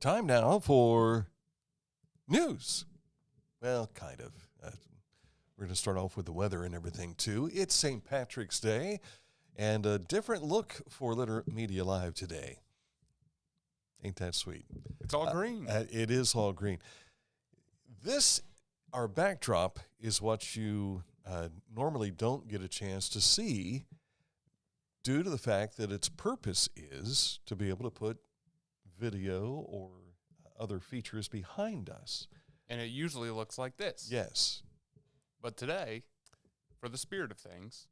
Time now for news. Well, kind of. We're going to start off with the weather and everything, too. It's St. Patrick's Day, and a different look for Litter Media Live today. Ain't that sweet? It's all green. It is all green. This, our backdrop, is what you normally don't get a chance to see due to the fact that its purpose is to be able to put video or other features behind us. And it usually looks like this. Yes. But today, for the spirit of things,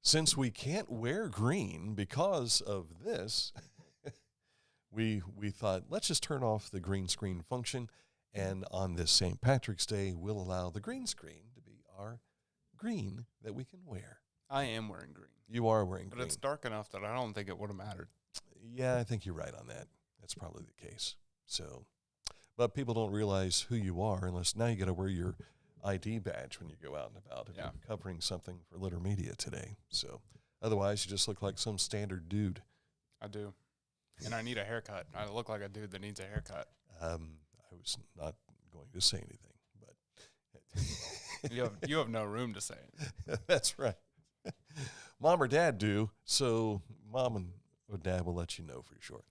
since we can't wear green because of this, we thought, let's just turn off the green screen function, and on this St. Patrick's Day, we'll allow the green screen to be our green that we can wear. I am wearing green. You are wearing green. But it's dark enough that I don't think it would have mattered. Yeah, I think you're right on that. That's probably the case. So, but people don't realize who you are unless now you got to wear your ID badge when you go out and about if you're covering something for Litter Media today. So otherwise you just look like some standard dude. I do. And I need a haircut. I look like a dude that needs a haircut. I was not going to say anything, but you have no room to say it. That's right. Mom or dad do, so mom or dad will let you know for sure.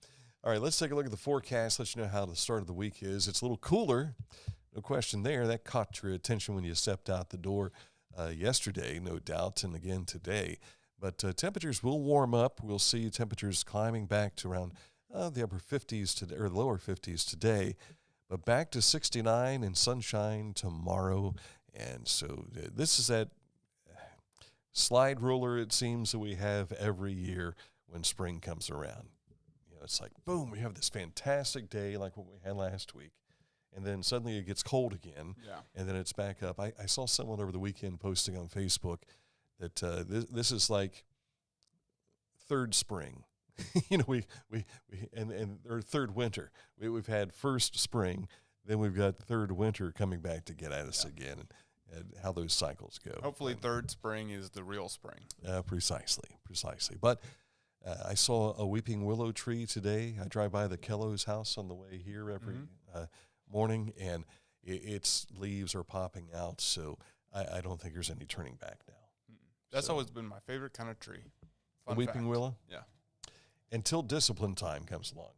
All right, let's take a look at the forecast, let you know how the start of the week is. It's a little cooler. No question there. That caught your attention when you stepped out the door yesterday, no doubt, and again today. But temperatures will warm up. We'll see temperatures climbing back to around the upper 50s today, or the lower 50s today, but back to 69 and sunshine tomorrow. And so this is that slide ruler, it seems, that we have every year when spring comes around. You know, it's like, boom, we have this fantastic day like what we had last week. And then suddenly it gets cold again, and then it's back up. I saw someone over the weekend posting on Facebook that this is like third spring, you know, or third winter. We've had first spring, then we've got third winter coming back to get at us again, and how those cycles go. Hopefully, third spring is the real spring. Precisely. But I saw a weeping willow tree today. I drive by the Kello's house on the way here every morning, and its leaves are popping out, so I don't think there's any turning back now. That's always been my favorite kind of tree. The weeping willow? Yeah. Until discipline time comes along.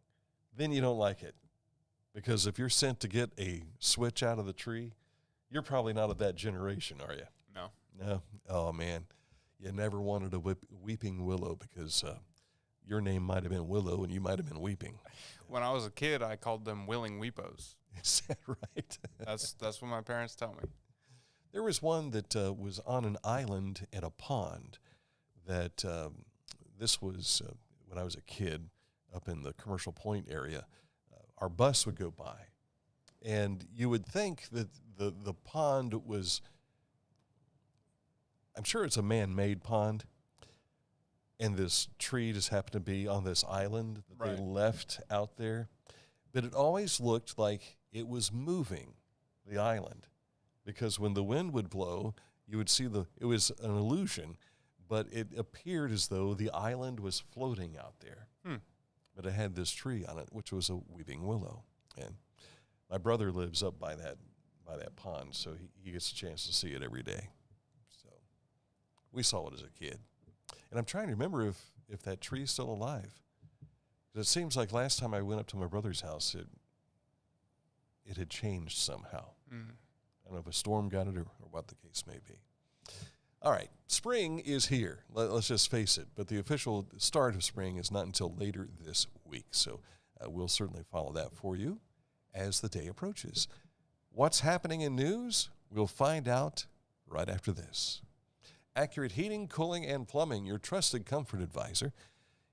Then you don't like it, because if you're sent to get a switch out of the tree, you're probably not of that generation, are you? No? Oh, man. You never wanted a weeping willow because your name might have been Willow and you might have been weeping. When I was a kid, I called them willing weepos. Is that right? That's what my parents tell me. There was one that was on an island at a pond that this was when I was a kid up in the Commercial Point area. Our bus would go by, and you would think that the pond was, I'm sure it's a man-made pond, and this tree just happened to be on this island that they left out there. But it always looked like it was moving, the island, because when the wind would blow, you would see it was an illusion, but it appeared as though the island was floating out there. But it had this tree on it, which was a weeping willow. And my brother lives up by that pond, so he gets a chance to see it every day. So we saw it as a kid. And I'm trying to remember if that tree is still alive. It seems like last time I went up to my brother's house, it had changed somehow. I don't know if a storm got it or what the case may be. All right, spring is here. Let's just face it. But the official start of spring is not until later this week. So we'll certainly follow that for you as the day approaches. What's happening in news? We'll find out right after this. Accurate Heating, Cooling, and Plumbing, your trusted comfort advisor.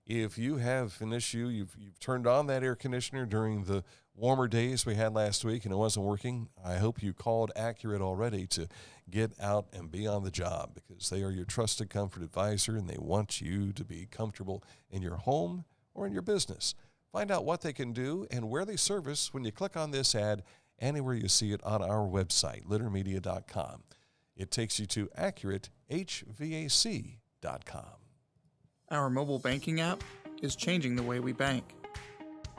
If you have an issue, you've turned on that air conditioner during the warmer days we had last week and it wasn't working, I hope you called Accurate already to get out and be on the job, because they are your trusted comfort advisor and they want you to be comfortable in your home or in your business. Find out what they can do and where they service when you click on this ad anywhere you see it on our website, littermedia.com. It takes you to AccurateHVAC.com. Our mobile banking app is changing the way we bank.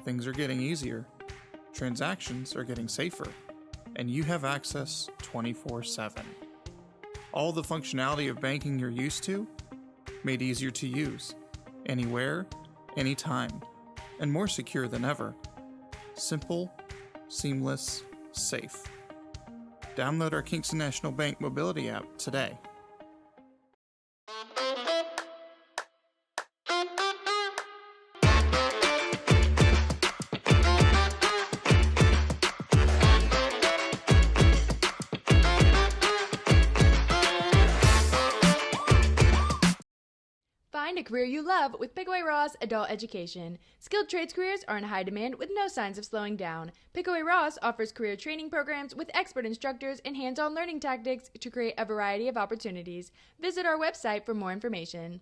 things are getting easier, transactions are getting safer, and you have access 24/7. All the functionality of banking you're used to, made easier to use, anywhere, anytime, and more secure than ever. Simple, seamless, safe. Download our Kingston National Bank mobility app today. Find a career you love with Pickaway Ross Adult Education. Skilled trades careers are in high demand with no signs of slowing down. Pickaway Ross offers career training programs with expert instructors and hands-on learning tactics to create a variety of opportunities. Visit our website for more information.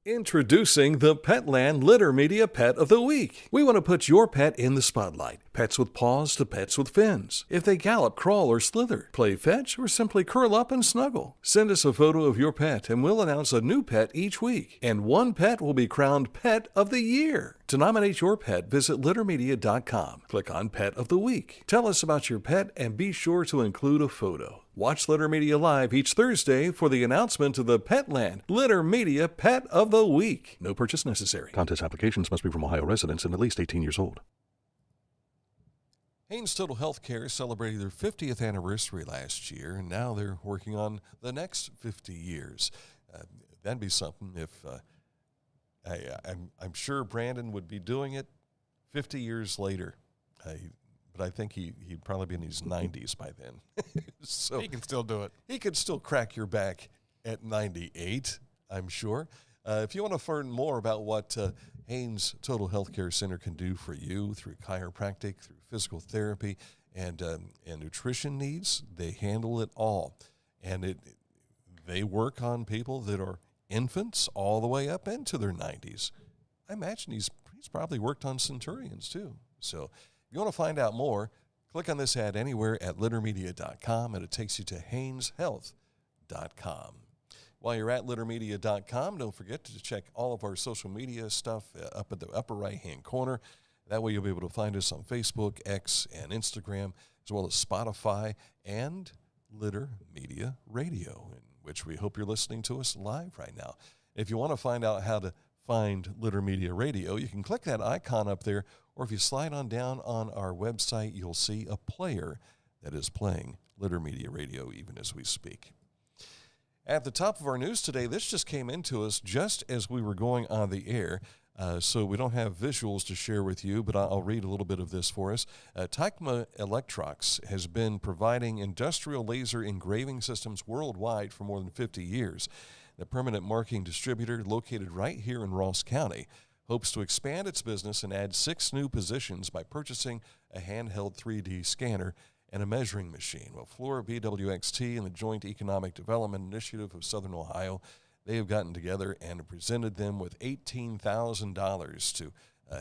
Introducing the Petland Litter Media Pet of the Week. We want to put your pet in the spotlight. Pets with paws to pets with fins. If they gallop, crawl, or slither, play fetch, or simply curl up and snuggle. Send us a photo of your pet and we'll announce a new pet each week. And one pet will be crowned Pet of the Year. To nominate your pet, visit littermedia.com. Click on Pet of the Week. Tell us about your pet and be sure to include a photo. Watch Litter Media Live each Thursday for the announcement of the Petland Litter Media Pet of the Week. No purchase necessary. Contest applications must be from Ohio residents and at least 18 years old. Haynes Total Healthcare celebrated their 50th anniversary last year, and now they're working on the next 50 years. That'd be something if I'm sure Brandon would be doing it 50 years later. But I think he'd probably be in his 90s by then. So he can still do it. He could still crack your back at 98, I'm sure. If you want to learn more about what Haynes Total Healthcare Center can do for you through chiropractic, through physical therapy, and nutrition needs, they handle it all. And they work on people that are infants all the way up into their 90s. I imagine he's probably worked on centurions too. So if you want to find out more, click on this ad anywhere at littermedia.com, and it takes you to hayneshealth.com. While you're at littermedia.com, don't forget to check all of our social media stuff up at the upper right-hand corner. That way you'll be able to find us on Facebook, X, and Instagram, as well as Spotify and Litter Media Radio, in which we hope you're listening to us live right now. If you want to find out how to find Litter Media Radio, you can click that icon up there, or if you slide on down on our website, you'll see a player that is playing Litter Media Radio even as we speak. At the top of our news today, this just came into us just as we were going on the air, so we don't have visuals to share with you, but I'll read a little bit of this for us. Tecma Electrox has been providing industrial laser engraving systems worldwide for more than 50 years. The permanent marking distributor, located right here in Ross County, hopes to expand its business and add 6 new positions by purchasing a handheld 3D scanner and a measuring machine. Well, Flora BWXT and the Joint Economic Development Initiative of Southern Ohio, they have gotten together and presented them with $18,000 to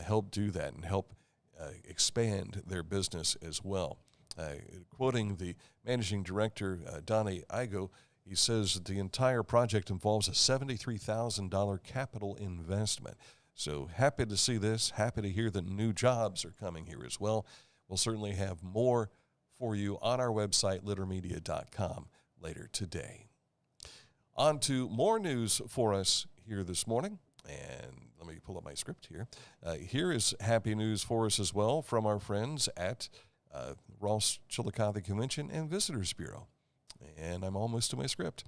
help do that and help expand their business as well. Quoting the managing director, Donnie Igo, he says that the entire project involves a $73,000 capital investment. So happy to see this, happy to hear that new jobs are coming here as well. We'll certainly have more for you on our website, littermedia.com, later today. On to more news for us here this morning, and let me pull up my script here. Here is happy news for us as well from our friends at Ross-Chillicothe Convention and Visitors Bureau. And I'm almost to my script.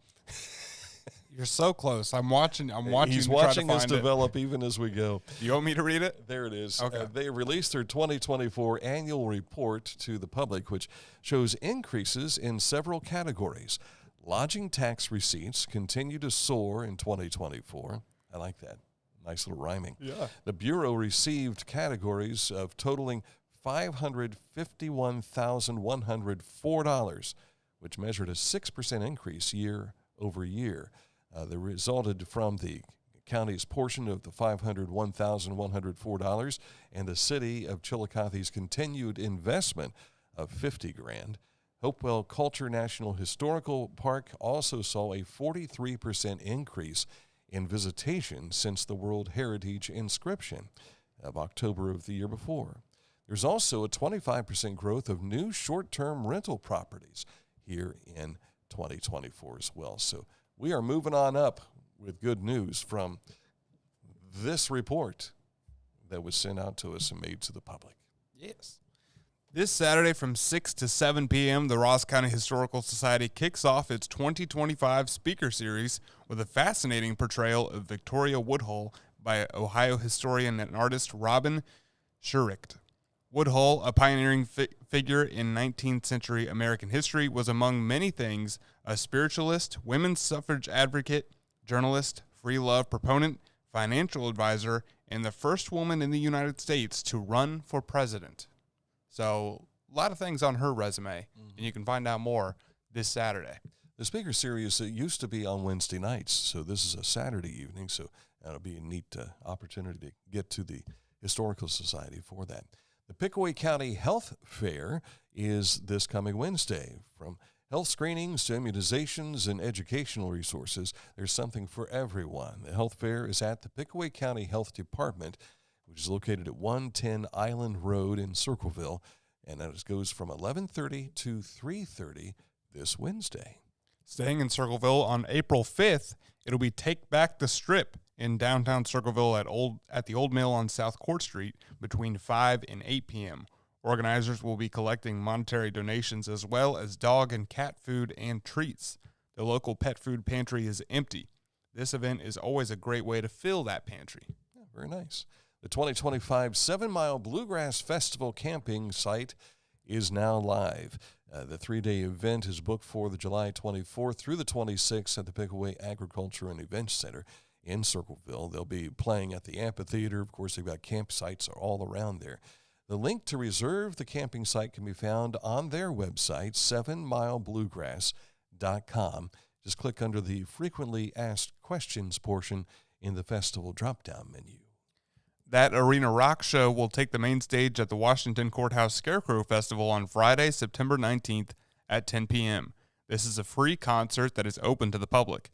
You're so close. I'm watching. He's watching us develop even as we go. You want me to read it? There it is. Okay. They released their 2024 annual report to the public, which shows increases in several categories. Lodging tax receipts continue to soar in 2024. I like that. Nice little rhyming. Yeah. The Bureau received categories of totaling $551,104, which measured a 6% increase year over year. That resulted from the county's portion of the $501,104 and the city of Chillicothe's continued investment of $50,000. Hopewell Culture National Historical Park also saw a 43% increase in visitation since the World Heritage inscription of October of the year before. There's also a 25% growth of new short-term rental properties here in 2024 as well. So we are moving on up with good news from this report that was sent out to us and made to the public. Yes. This Saturday from 6 to 7 p.m., the Ross County Historical Society kicks off its 2025 speaker series with a fascinating portrayal of Victoria Woodhull by Ohio historian and artist Robin Schuricht. Woodhull, a pioneering figure in 19th century American history, was among many things a spiritualist, women's suffrage advocate, journalist, free love proponent, financial advisor, and the first woman in the United States to run for president. So a lot of things on her resume, and you can find out more this Saturday. The speaker series used to be on Wednesday nights, so this is a Saturday evening, so that'll be a neat opportunity to get to the Historical Society for that. The Pickaway County Health Fair is this coming Wednesday. From health screenings to immunizations and educational resources, there's something for everyone. The health fair is at the Pickaway County Health Department, which is located at 110 Island Road in Circleville, and that goes from 11:30 to 3:30 this Wednesday. Staying in Circleville on April 5th, it'll be Take Back the Strip in downtown Circleville at the Old Mill on South Court Street between 5 and 8 p.m. Organizers will be collecting monetary donations as well as dog and cat food and treats. The local pet food pantry is empty. This event is always a great way to fill that pantry. Yeah, very nice. The 2025 7 Mile Bluegrass Festival camping site is now live. The 3-day event is booked for the July 24th through the 26th at the Pickaway Agriculture and Events Center in Circleville. They'll be playing at the amphitheater. Of course, they've got campsites all around there. The link to reserve the camping site can be found on their website, 7milebluegrass.com. Just click under the Frequently Asked Questions portion in the festival drop-down menu. That arena rock show will take the main stage at the Washington Courthouse Scarecrow Festival on Friday, September 19th at 10 p.m. This is a free concert that is open to the public.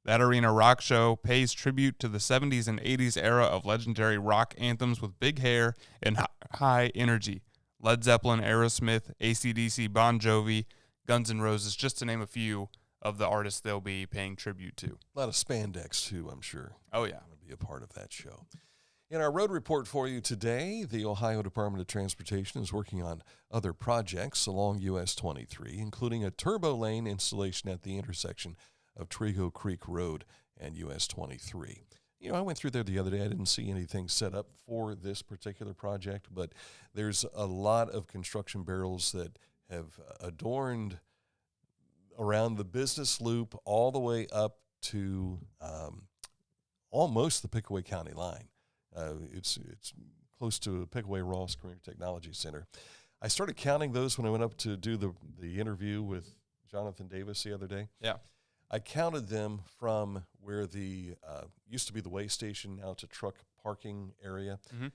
That arena rock show pays tribute to the 70s and 80s era of legendary rock anthems with big hair and high energy. Led Zeppelin, Aerosmith, AC/DC, Bon Jovi, Guns N' Roses, just to name a few of the artists they'll be paying tribute to. A lot of spandex, too, I'm sure. Oh, yeah. Will be a part of that show. In our road report for you today, the Ohio Department of Transportation is working on other projects along US 23, including a turbo lane installation at the intersection of Trigo Creek Road and US 23. You know, I went through there the other day. I didn't see anything set up for this particular project, but there's a lot of construction barrels that have adorned around the business loop all the way up to almost the Pickaway County line. It's close to Pickaway Ross Career Technology Center. I started counting those when I went up to do the interview with Jonathan Davis the other day. Yeah. I counted them from where the used to be the way station, now it's a truck parking area. Mm-hmm.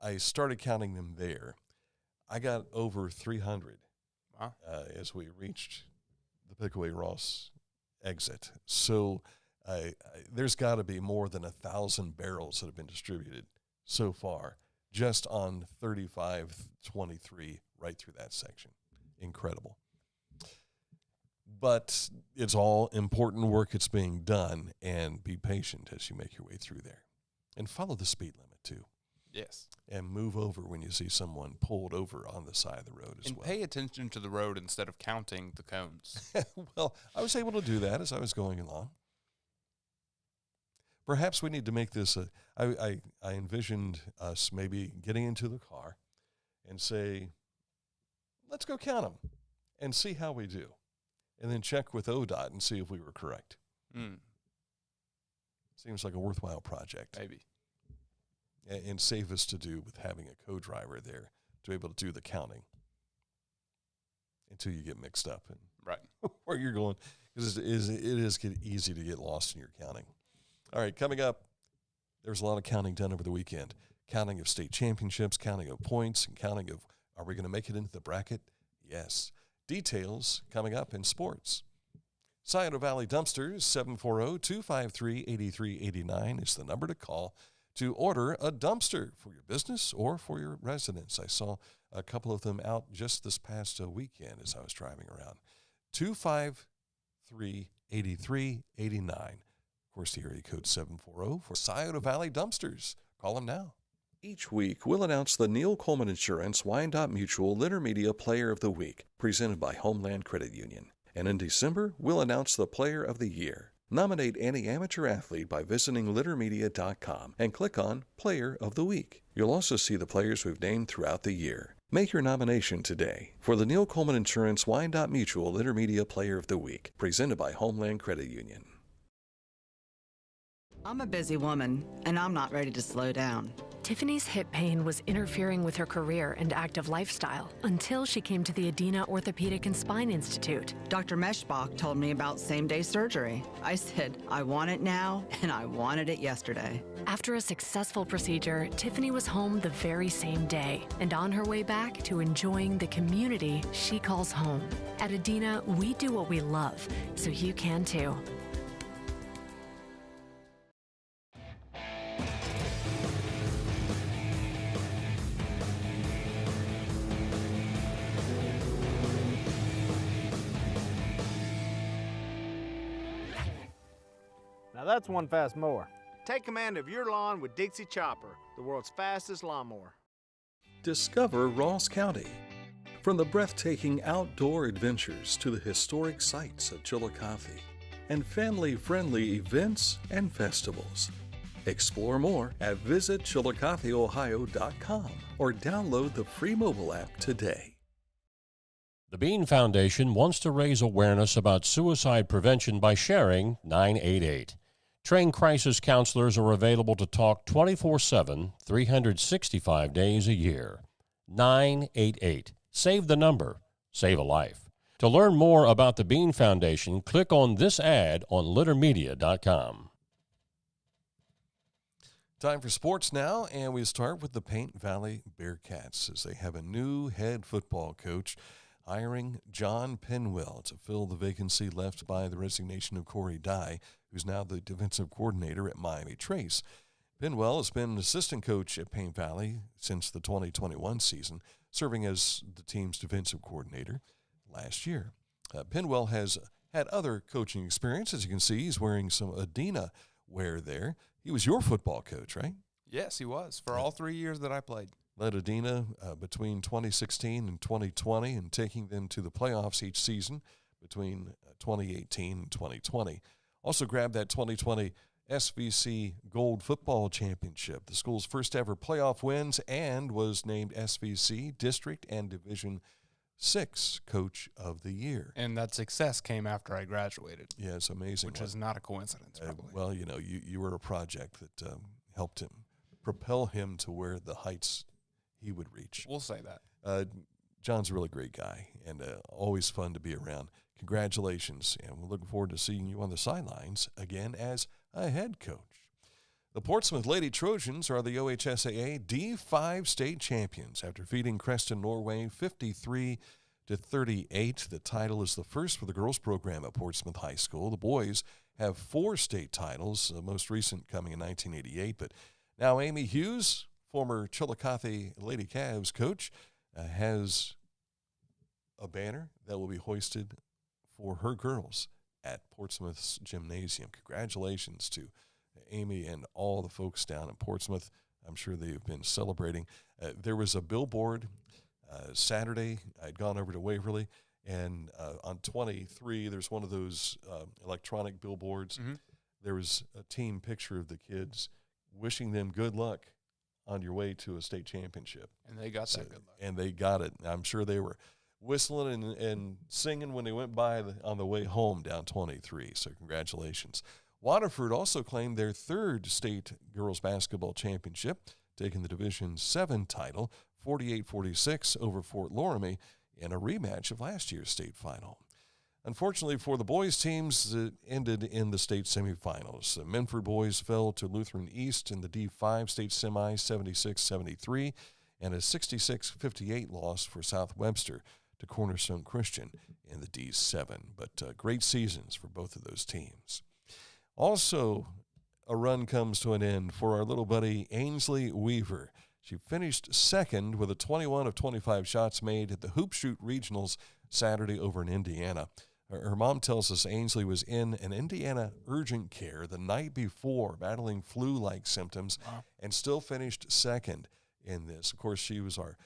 I started counting them there. I got over 300 Wow. As we reached the Pickaway Ross exit. So there's got to be more than 1,000 barrels that have been distributed so far just on 3523 right through that section. Incredible. But it's all important work that's being done, and be patient as you make your way through there. And follow the speed limit, too. Yes. And move over when you see someone pulled over on the side of the road as And well. pay attention to the road instead of counting the cones. Well, I was able to do that as I was going along. Perhaps we need to make this I envisioned us maybe getting into the car and say, let's go count them and see how we do. And then check with ODOT and see if we were correct. Seems like a worthwhile project. Maybe. And safest to do with having a co-driver there to be able to do the counting until you get mixed up and Right. where you're going. Because it is easy to get lost in your counting. All right, coming up, there's a lot of counting done over the weekend. Counting of state championships, counting of points, and counting of, are we going to make it into the bracket? Yes. Details coming up in sports. Scioto Valley Dumpsters, 740-253-8389 is the number to call to order a dumpster for your business or for your residence. I saw a couple of them out just this past weekend as I was driving around. 253-8389. Of course, the area code 740 for Scioto Valley Dumpsters. Call them now. Each week, we'll announce the Neil Coleman Insurance Wyandotte Mutual Intermedia Player of the Week, presented by Homeland Credit Union. And in December, we'll announce the Player of the Year. Nominate any amateur athlete by visiting littermedia.com and click on Player of the Week. You'll also see the players we've named throughout the year. Make your nomination today for the Neil Coleman Insurance Wyandotte Mutual Intermedia Player of the Week, presented by Homeland Credit Union. I'm a busy woman, and I'm not ready to slow down. Tiffany's hip pain was interfering with her career and active lifestyle until she came to the Adina Orthopedic and Spine Institute. Dr. Meshbach told me about same-day surgery. I said, I want it now, and I wanted it yesterday. After a successful procedure, Tiffany was home the very same day and on her way back to enjoying the community she calls home. At Adina, we do what we love, so you can too. Now that's one fast mower. Take command of your lawn with Dixie Chopper, the world's fastest lawnmower. Discover Ross County. From the breathtaking outdoor adventures to the historic sights of Chillicothe and family-friendly events and festivals. Explore more at visitchillicotheohio.com or download the free mobile app today. The Bean Foundation wants to raise awareness about suicide prevention by sharing 988. Trained crisis counselors are available to talk 24/7, 365 days a year. 988. Save the number. Save a life. To learn more about the Bean Foundation, click on this ad on littermedia.com. Time for sports now, and we start with the Paint Valley Bearcats as they have a new head football coach, hiring John Penwell to fill the vacancy left by the resignation of Corey Dye, who's now the defensive coordinator at Miami Trace. Penwell has been an assistant coach at Paint Valley since the 2021 season, serving as the team's defensive coordinator last year. Penwell has had other coaching experience. As you can see, he's wearing some Adina wear there. He was your football coach, right? Yes, he was, for all 3 years that I played. Led Adina between 2016 and 2020 and taking them to the playoffs each season between 2018 and 2020. Also grabbed that 2020 SVC Gold Football Championship, the school's first ever playoff wins, and was named SVC District and Division 6 Coach of the Year. And that success came after I graduated. Yeah, it's amazing. Which is not a coincidence, probably. Well, you know, you were a project that helped him propel him to where the heights he would reach. We'll say that. John's a really great guy and always fun to be around. Congratulations, and we're looking forward to seeing you on the sidelines again as a head coach. The Portsmouth Lady Trojans are the OHSAA D5 state champions after defeating Creston, Norway 53-38. The title is the first for the girls program at Portsmouth High School. The boys have 4 state titles, the most recent coming in 1988. But now Amy Hughes, former Chillicothe Lady Cavs coach, has a banner that will be hoisted for her girls at Portsmouth's gymnasium. Congratulations to Amy and all the folks down in Portsmouth. I'm sure they've been celebrating. There was a billboard Saturday. I'd gone over to Waverly, and on 23, there's one of those electronic billboards. Mm-hmm. There was a team picture of the kids wishing them good luck on your way to a state championship. And they got that good luck. And they got it. I'm sure they were whistling and singing when they went by on the way home down 23. So congratulations. Waterford also claimed their 3rd state girls basketball championship, taking the Division 7 title, 48-46 over Fort Loramie in a rematch of last year's state final. Unfortunately for the boys' teams, it ended in the state semifinals. The Menford boys fell to Lutheran East in the D5 state semi, 76-73, and a 66-58 loss for South Webster to Cornerstone Christian in the D7. But great seasons for both of those teams. Also, a run comes to an end for our little buddy Ainsley Weaver. She finished second with a 21 of 25 shots made at the Hoop Shoot Regionals Saturday over in Indiana. Her mom tells us Ainsley was in an Indiana urgent care the night before, battling flu-like symptoms, and still finished second in this. Of course, she was our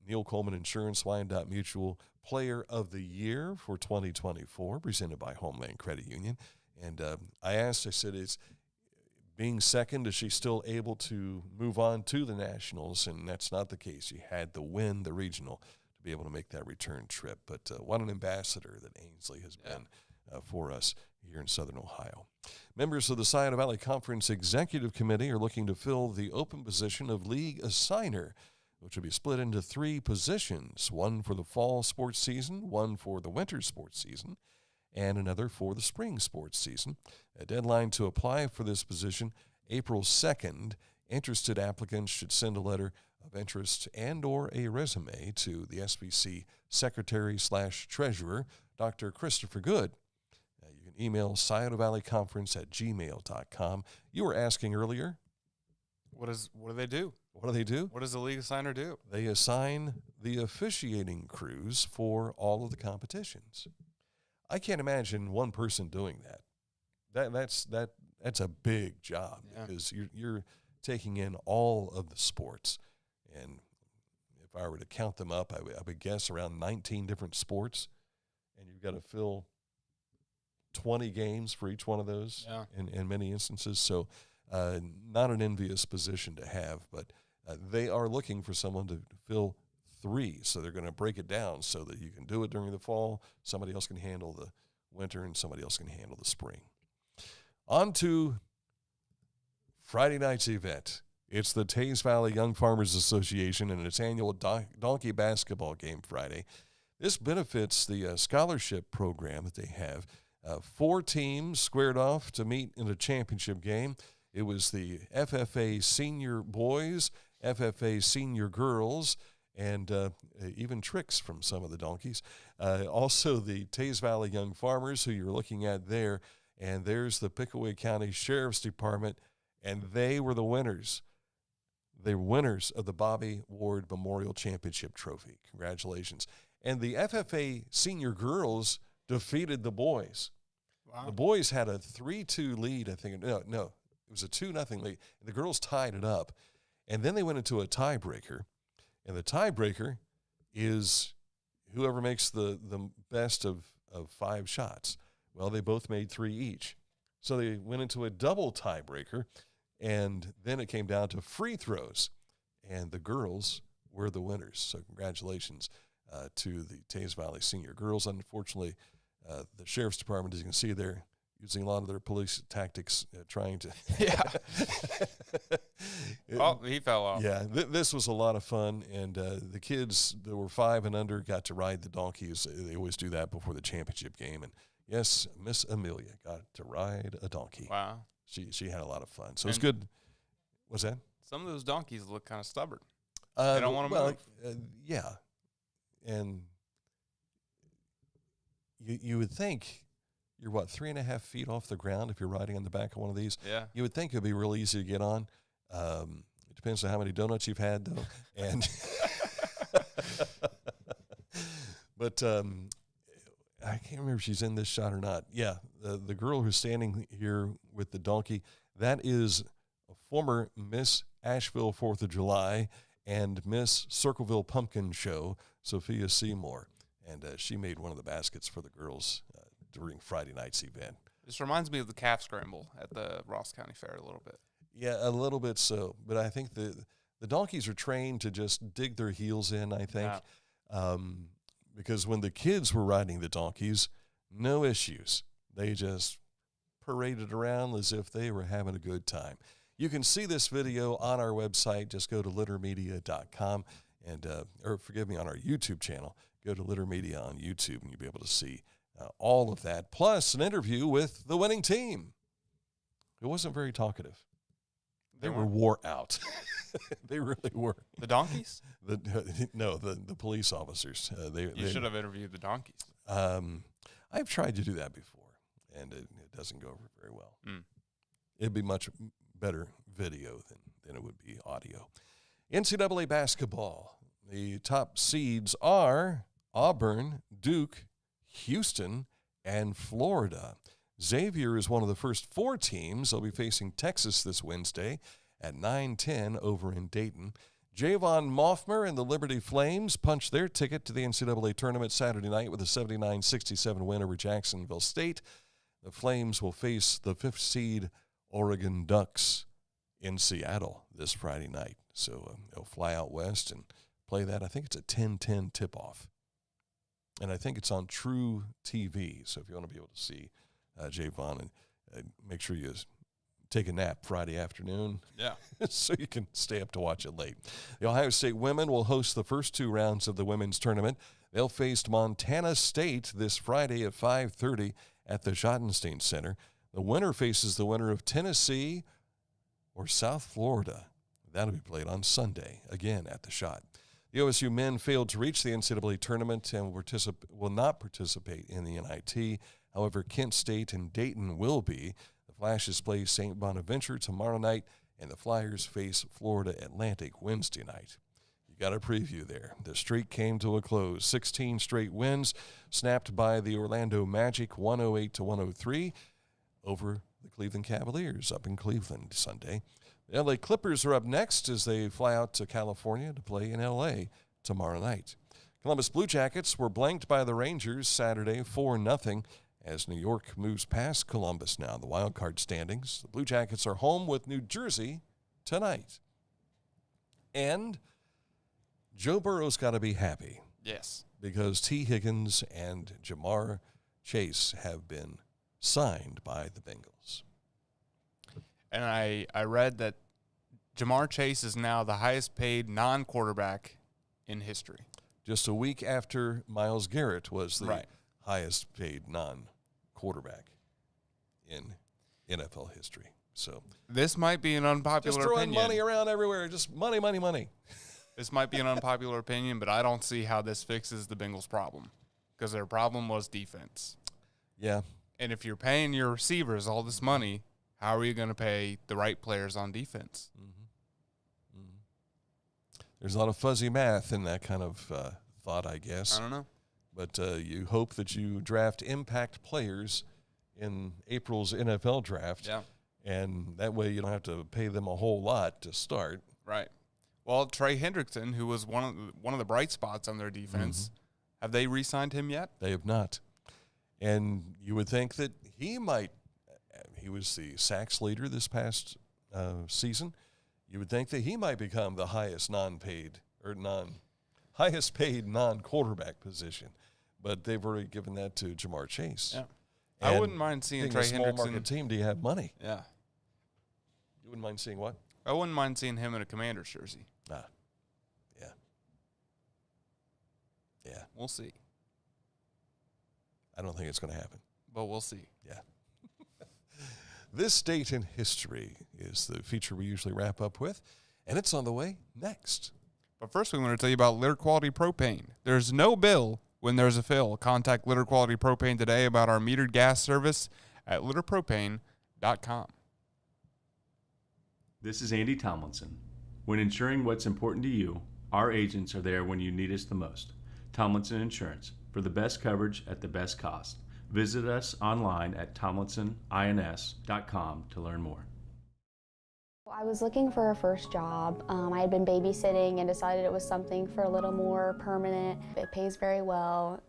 Neil Coleman Insurance Wyandotte Mutual Player of the Year for 2024, presented by Homeland Credit Union. And I said, is being second, is she still able to move on to the Nationals? And that's not the case. She had to win the regional to be able to make that return trip. But what an ambassador that Ainsley has been for us here in Southern Ohio. Members of the Scioto Valley Conference Executive Committee are looking to fill the open position of league assigner, which will be split into 3 positions, one for the fall sports season, one for the winter sports season, and another for the spring sports season. A deadline to apply for this position, April 2nd. Interested applicants should send a letter of interest and or a resume to the SVC Secretary/Treasurer, Dr. Christopher Good. You can email sciotovalleyconference@gmail.com. You were asking earlier. What do they do? What do they do? What does the league assigner do? They assign the officiating crews for all of the competitions. I can't imagine one person doing that. That's a big job because you're taking in all of the sports. And if I were to count them up, I would guess around 19 different sports, and you've got to fill 20 games for each one of those in many instances. So not an envious position to have, but they are looking for someone to fill 3. So they're going to break it down so that you can do it during the fall, somebody else can handle the winter, and somebody else can handle the spring. On to Friday night's event. It's the Teays Valley Young Farmers Association and its annual donkey basketball game Friday. This benefits the scholarship program that they have. 4 teams squared off to meet in a championship game. It was the FFA senior boys, FFA senior girls, and even tricks from some of the donkeys. Also the Teays Valley Young Farmers, who you're looking at there, and there's the Pickaway County Sheriff's Department, and they were the winners. The winners of the Bobby Ward Memorial Championship Trophy. Congratulations. And the FFA senior girls defeated the boys. Wow. The boys had a 3-2 lead, I think. No, it was a 2-0 lead. And the girls tied it up. And then they went into a tiebreaker. And the tiebreaker is whoever makes the best of 5 shots. Well, they both made 3 each. So they went into a double tiebreaker. And then it came down to free throws, and the girls were the winners. So congratulations to the Teays Valley Senior Girls. Unfortunately, the Sheriff's Department, as you can see, they're using a lot of their police tactics trying to. He fell off. Yeah, this was a lot of fun, and the kids that were 5 and under got to ride the donkeys. They always do that before the championship game. And, yes, Miss Amelia got to ride a donkey. Wow. She had a lot of fun. So it's good. What's that? Some of those donkeys look kind of stubborn. They don't want to move. Yeah. And you would think you're, 3.5 feet off the ground if you're riding on the back of one of these? Yeah. You would think it would be real easy to get on. It depends on how many donuts you've had, though. And but I can't remember if she's in this shot or not. Yeah, the girl who's standing here with the donkey, that is a former Miss Asheville 4th of July and Miss Circleville Pumpkin Show, Sophia Seymour. And she made one of the baskets for the girls during Friday night's event. This reminds me of the calf scramble at the Ross County Fair a little bit. Yeah, a little bit so. But I think the donkeys are trained to just dig their heels in, I think. Yeah. Because when the kids were riding the donkeys, no issues. They just paraded around as if they were having a good time. You can see this video on our website. Just go to littermedia.com and, on our YouTube channel. Go to Litter Media on YouTube, and you'll be able to see all of that, plus an interview with the winning team. It wasn't very talkative. They were wore out. They really were. The donkeys? The police officers. You should have interviewed the donkeys. I've tried to do that before, and it doesn't go over very well. It'd be much better video than it would be audio. NCAA basketball. The top seeds are Auburn, Duke, Houston, and Florida. Xavier is one of the first 4 teams. They'll be facing Texas this Wednesday at 9:10 over in Dayton. Javon Moffmer and the Liberty Flames punched their ticket to the NCAA Tournament Saturday night with a 79-67 win over Jacksonville State. The Flames will face the 5th seed Oregon Ducks in Seattle this Friday night. So they'll fly out west and play that. I think it's a 10:10 tip-off. And I think it's on True TV. So if you want to be able to see Javon, and make sure you take a nap Friday afternoon. Yeah. So you can stay up to watch it late. The Ohio State women will host the first 2 rounds of the women's tournament. They'll face Montana State this Friday at 5:30 at the Schottenstein Center. The winner faces the winner of Tennessee or South Florida. That'll be played on Sunday, again at the Schott. The OSU men failed to reach the NCAA tournament and will not participate in the NIT. However, Kent State and Dayton will be. The Flashes play St. Bonaventure tomorrow night, and the Flyers face Florida Atlantic Wednesday night. You got a preview there. The streak came to a close. 16 straight wins snapped by the Orlando Magic, 108-103 over the Cleveland Cavaliers up in Cleveland Sunday. The L.A. Clippers are up next as they fly out to California to play in L.A. tomorrow night. Columbus Blue Jackets were blanked by the Rangers Saturday 4-0 as New York moves past Columbus now in the wild card standings. The Blue Jackets are home with New Jersey tonight. And Joe Burrow's got to be happy. Yes. Because T. Higgins and Jamar Chase have been signed by the Bengals. And I read that Jamar Chase is now the highest paid non-quarterback in history. Just a week after Myles Garrett was the highest paid non-quarterback in NFL history. So this might be an unpopular just throwing opinion. money around everywhere. Just money, money, money. This might be an unpopular opinion, but I don't see how this fixes the Bengals' problem because their problem was defense. Yeah. And if you're paying your receivers all this money, how are you going to pay the right players on defense? Mm-hmm. Mm-hmm. There's a lot of fuzzy math in that kind of thought, I guess. I don't know. But you hope that you draft impact players in April's NFL draft. Yeah. And that way you don't have to pay them a whole lot to start. Right. Well, Trey Hendrickson, who was one of the bright spots on their defense, have they re-signed him yet? They have not. And you would think that he might. He was the sacks leader this past season. You would think that he might become the highest paid non-quarterback position. But they've already given that to Jamar Chase. Yeah. And I wouldn't mind seeing Trey Hendrickson. Being a small market team, do you have money? Yeah. You wouldn't mind seeing what? I wouldn't mind seeing him in a Commander's jersey. Yeah. Yeah. We'll see. I don't think it's going to happen. But we'll see. Yeah. This Date in History is the feature we usually wrap up with, and it's on the way next. But first, we want to tell you about Litter Quality Propane. There's no bill when there's a fill. Contact Litter Quality Propane today about our metered gas service at litterpropane.com. This is Andy Tomlinson. When ensuring what's important to you, our agents are there when you need us the most. Tomlinson Insurance, for the best coverage at the best cost. Visit us online at tomlinsonins.com to learn more. I was looking for a first job. I had been babysitting and decided it was something for a little more permanent. It pays very well.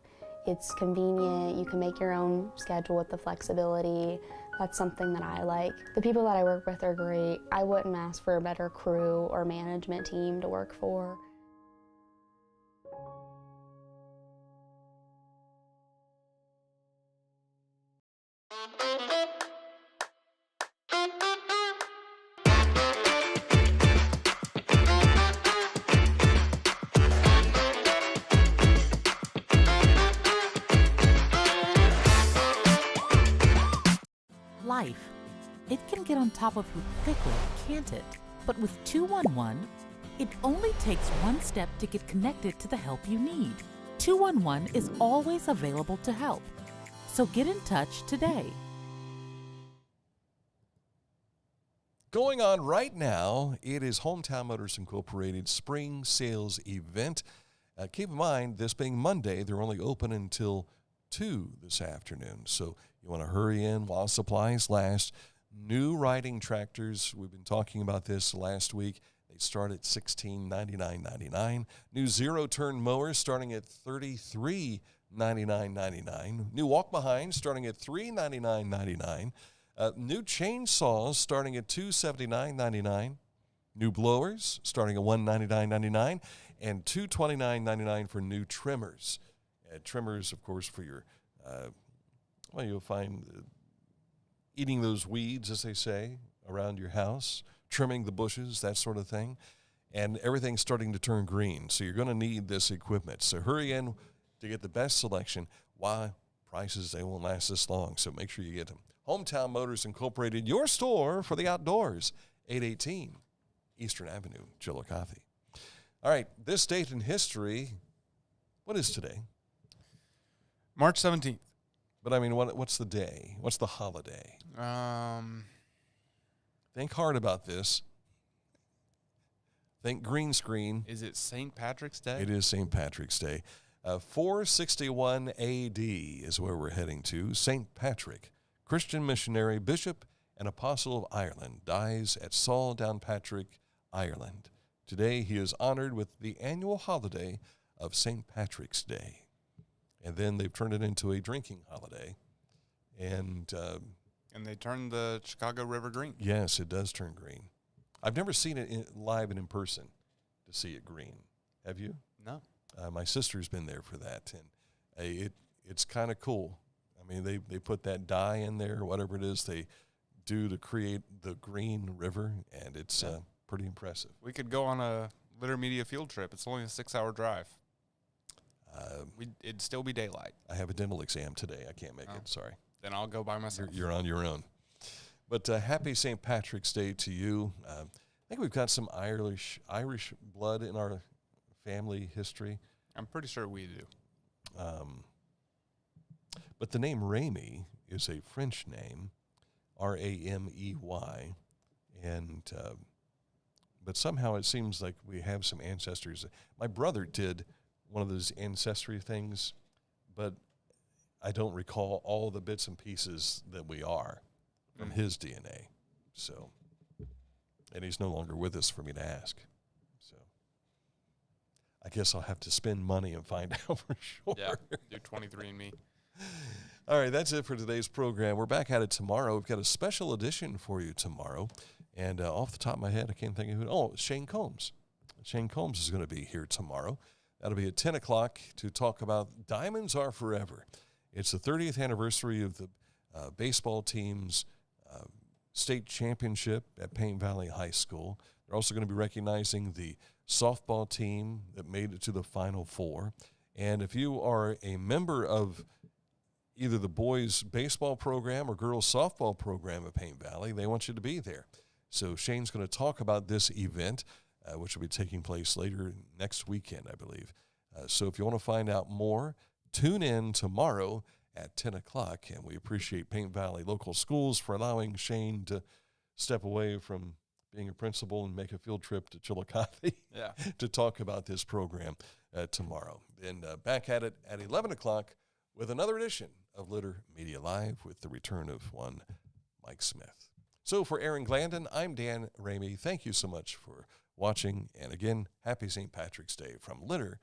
It's convenient. You can make your own schedule with the flexibility. That's something that I like. The people that I work with are great. I wouldn't ask for a better crew or management team to work for. Life, it can get on top of you quickly, can't it? But with 211, it only takes one step to get connected to the help you need. 211 is always available to help. So get in touch today. Going on right now, it is Hometown Motors Incorporated Spring Sales Event. Keep in mind, this being Monday, they're only open until 2 this afternoon. So you want to hurry in while supplies last. New riding tractors, we've been talking about this last week. They start at $1699.99. New zero-turn mowers starting at $3399.99. New walk-behinds starting at $399.99. New chainsaws starting at $279.99. New blowers starting at $199.99. And $229.99 for new trimmers. Trimmers, of course, for your, you'll find eating those weeds, as they say, around your house, trimming the bushes, that sort of thing. And everything's starting to turn green, so you're going to need this equipment. So hurry in to get the best selection. Why? Prices, they won't last this long, so make sure you get them. Hometown Motors Incorporated, your store for the outdoors, 818 Eastern Avenue, Chillicothe. All right, this date in history, what is today? March 17th. But, I mean, what's the day? What's the holiday? Think hard about this. Think green screen. Is it St. Patrick's Day? It is St. Patrick's Day. 461 A.D. is where we're heading to. St. Patrick, Christian missionary, bishop, and apostle of Ireland, dies at Saul Downpatrick, Ireland. Today he is honored with the annual holiday of St. Patrick's Day. And then they've turned it into a drinking holiday. And they turned the Chicago River green. Yes, it does turn green. I've never seen it live and in person to see it green. Have you? No. My sister's been there for that, and it's kind of cool. I mean, they put that dye in there, or whatever it is they do to create the green river, and it's pretty impressive. We could go on a Litter Media field trip. It's only a 6-hour drive. It'd still be daylight. I have a dental exam today. I can't make it. Sorry. Then I'll go by myself. You're on your own. But happy St. Patrick's Day to you. I think we've got some Irish blood in our family history. I'm pretty sure we do. But the name Ramey is a French name, R-A-M-E-Y, and but somehow it seems like we have some ancestors. My brother did one of those ancestry things, but I don't recall all the bits and pieces that we are from his DNA. So, and he's no longer with us for me to ask. So, I guess I'll have to spend money and find out for sure. Yeah, do 23andMe. All right, that's it for today's program. We're back at it tomorrow. We've got a special edition for you tomorrow. And off the top of my head, I can't think of who. Oh, Shane Combs. Shane Combs is going to be here tomorrow. That'll be at 10 o'clock to talk about Diamonds Are Forever. It's the 30th anniversary of the baseball team's state championship at Paint Valley High School. They're also going to be recognizing the softball team that made it to the Final Four. And if you are a member of either the boys' baseball program or girls' softball program at Paint Valley, they want you to be there. So Shane's going to talk about this event, which will be taking place later next weekend, I believe. So if you want to find out more, tune in tomorrow at 10 o'clock. And we appreciate Paint Valley Local Schools for allowing Shane to step away from being a principal and make a field trip to Chillicothe to talk about this program tomorrow. Then back at it at 11 o'clock with another edition of Litter Media Live with the return of one Mike Smith. So for Aaron Glandon, I'm Dan Ramey. Thank you so much for watching. And again, happy St. Patrick's Day from Litter